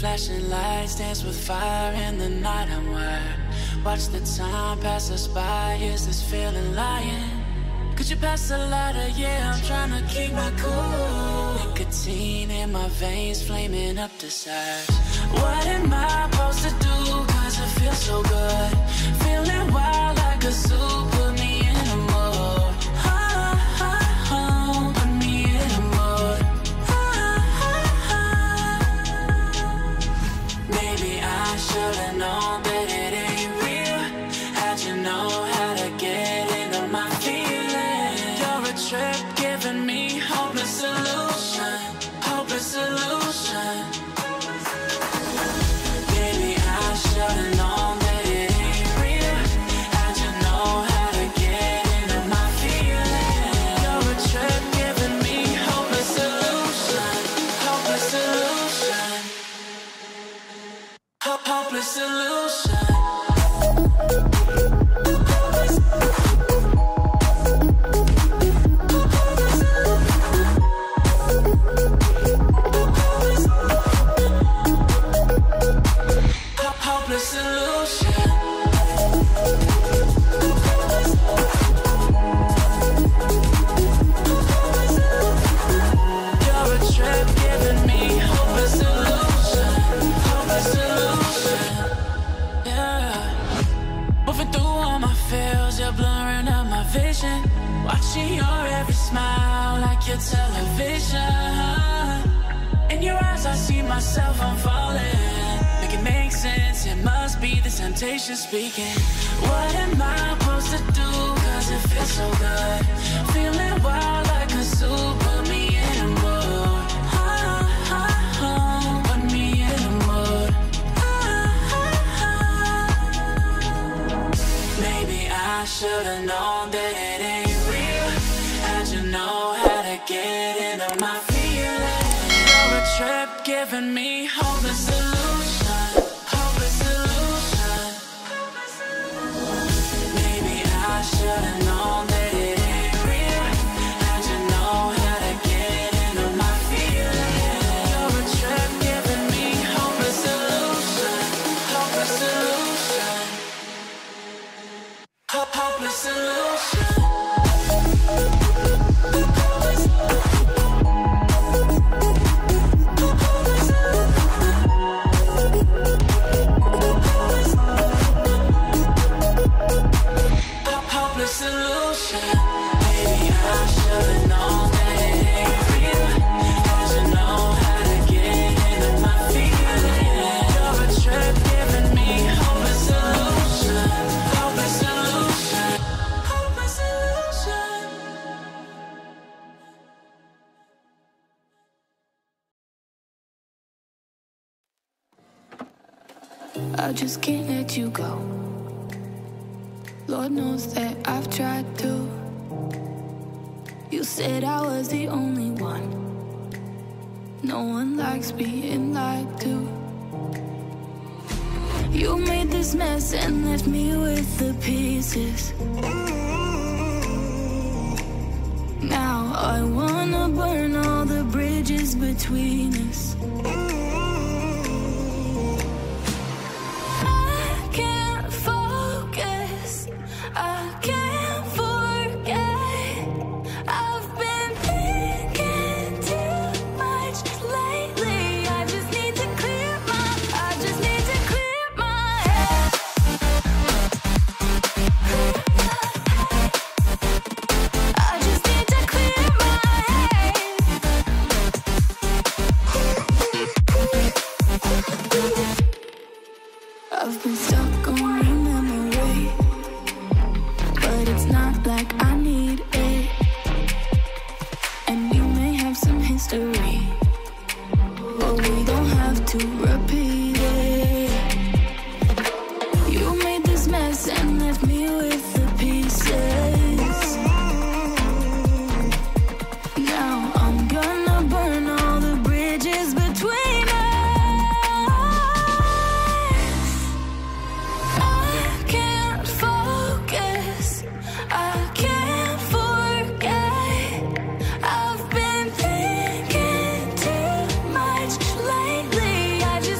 Flashing lights dance with fire in the night. I'm wired. Watch the time pass us by. Is this feeling lying? Could you pass the lighter? Yeah, I'm trying to keep my cool. Nicotine in my veins, flaming up the sides. What am I supposed to do? Cause it feels so good. Feeling wild like a zoo. Put me in a mood. Put me in a mood. Maybe I should've known that it ain't real. How'd you know how to get into my feelings? You're a trip giving me hopeless solution. Hopeless solution. Maybe I should've known that it ain't real. How'd you know how to get into my feelings? You're a trip giving me hopeless solution. Hopeless solution. Hopeless solution. Hopeless solution. You're a trip giving me hopeless solution. Hopeless solution. Yeah. Moving through all my feels, you're blurring out my vision. Watching your every smile like your television. In your eyes I see myself, I'm falling. Make it make sense, it must be the temptation speaking. What am I supposed to do? Cause it feels so good. Feeling wild like a zoo. Put me in a mood. Put me in a mood. Maybe I should've known that it ain't real. How'd you know how to get into my feelings? You're a trip giving me hopeless solution. Hopeless solution. Maybe I should've known that it ain't real. How'd you know how to get into my feelings? You're a trip giving me hopeless solution. Hopeless solution. Hopeless solution. Hopeless solution. Maybe I should've known that it ain't real. How'd you know how to get into my feelings? You're a trip giving me hopeless solution. Hopeless solution. Hopeless solution. I just can't let you go. Lord knows that I've tried to. You said I was the only one. No one likes being lied to. You made this mess and left me with the pieces. Now I wanna burn all the bridges between us. I've been stuck on your memory, but it's not like I need it. And we may have some history, but we don't have to repeat it. You made this mess and left me with the pieces. Now I'm gonna burn all the bridges between us. I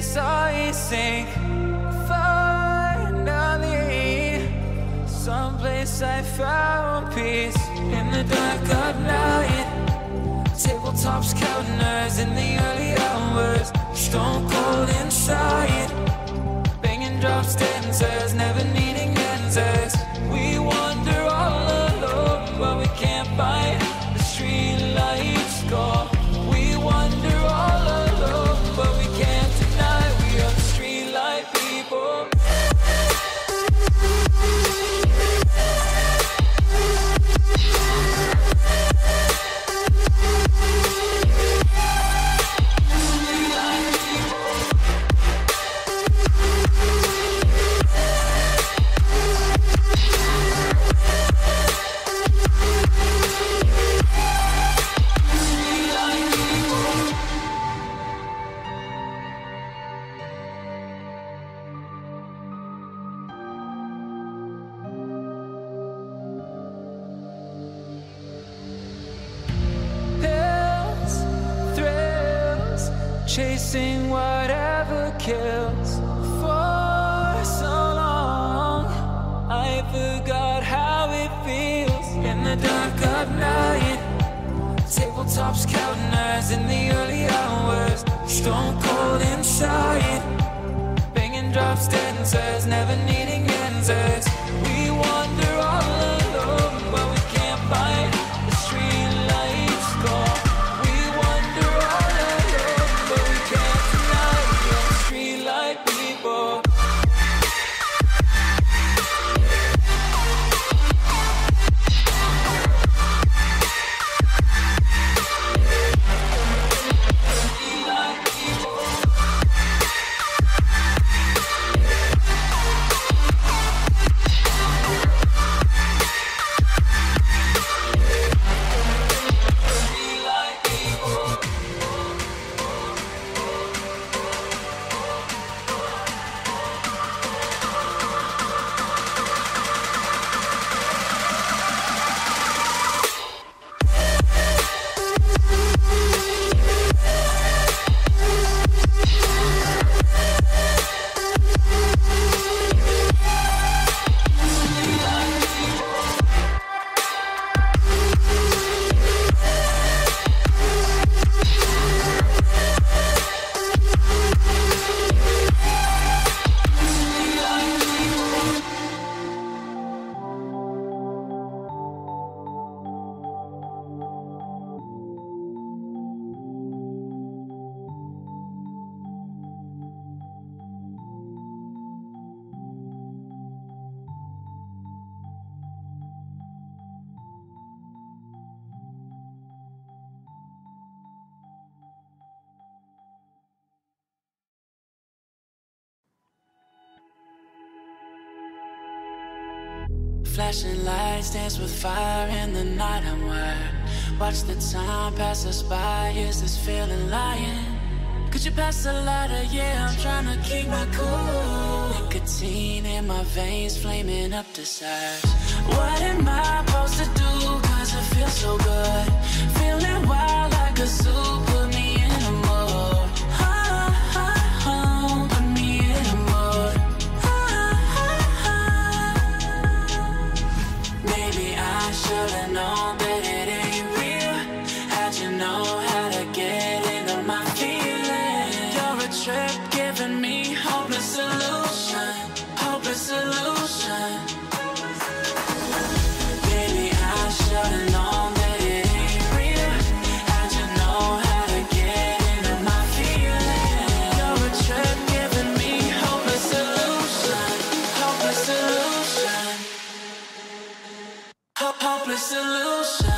saw you sink. Finally, someplace I found peace. In the dark of night, tabletops counting nerves in the early hours. Stone cold inside, banging drop stanzas, never needing answers. We wander all alone, but we can't find the street lights go. We wander all alone, but we can't deny we are the street light people. Chasing whatever kills. For so long I forgot how it feels. In the dark of night, tabletops counting nerves in the early hours. Stone cold inside, banging drop stanzas, never needing answers. We wander all alone, but we can't find the street lights go. We wander all alone, but we can't deny we are the street light people. Flashing lights dance with fire in the night, I'm wired. Watch the time pass us by, is this feeling lying? Could you pass the lighter? Yeah, I'm trying to keep my cool. Nicotine in my veins, flaming up desires. What am I supposed to do? Cause it feels so good. Feeling wild like a zoo, put me in a mood. Put me in a mood. Maybe I should've known that it ain't real. How'd you know how to get into my feelings? You're a trip giving me hopeless solution. Hopeless solution. Maybe I should've known that it ain't real. How'd you know how to get into my feelings? You're a trip giving me hopeless solution. Hopeless solution. Hopeless solution.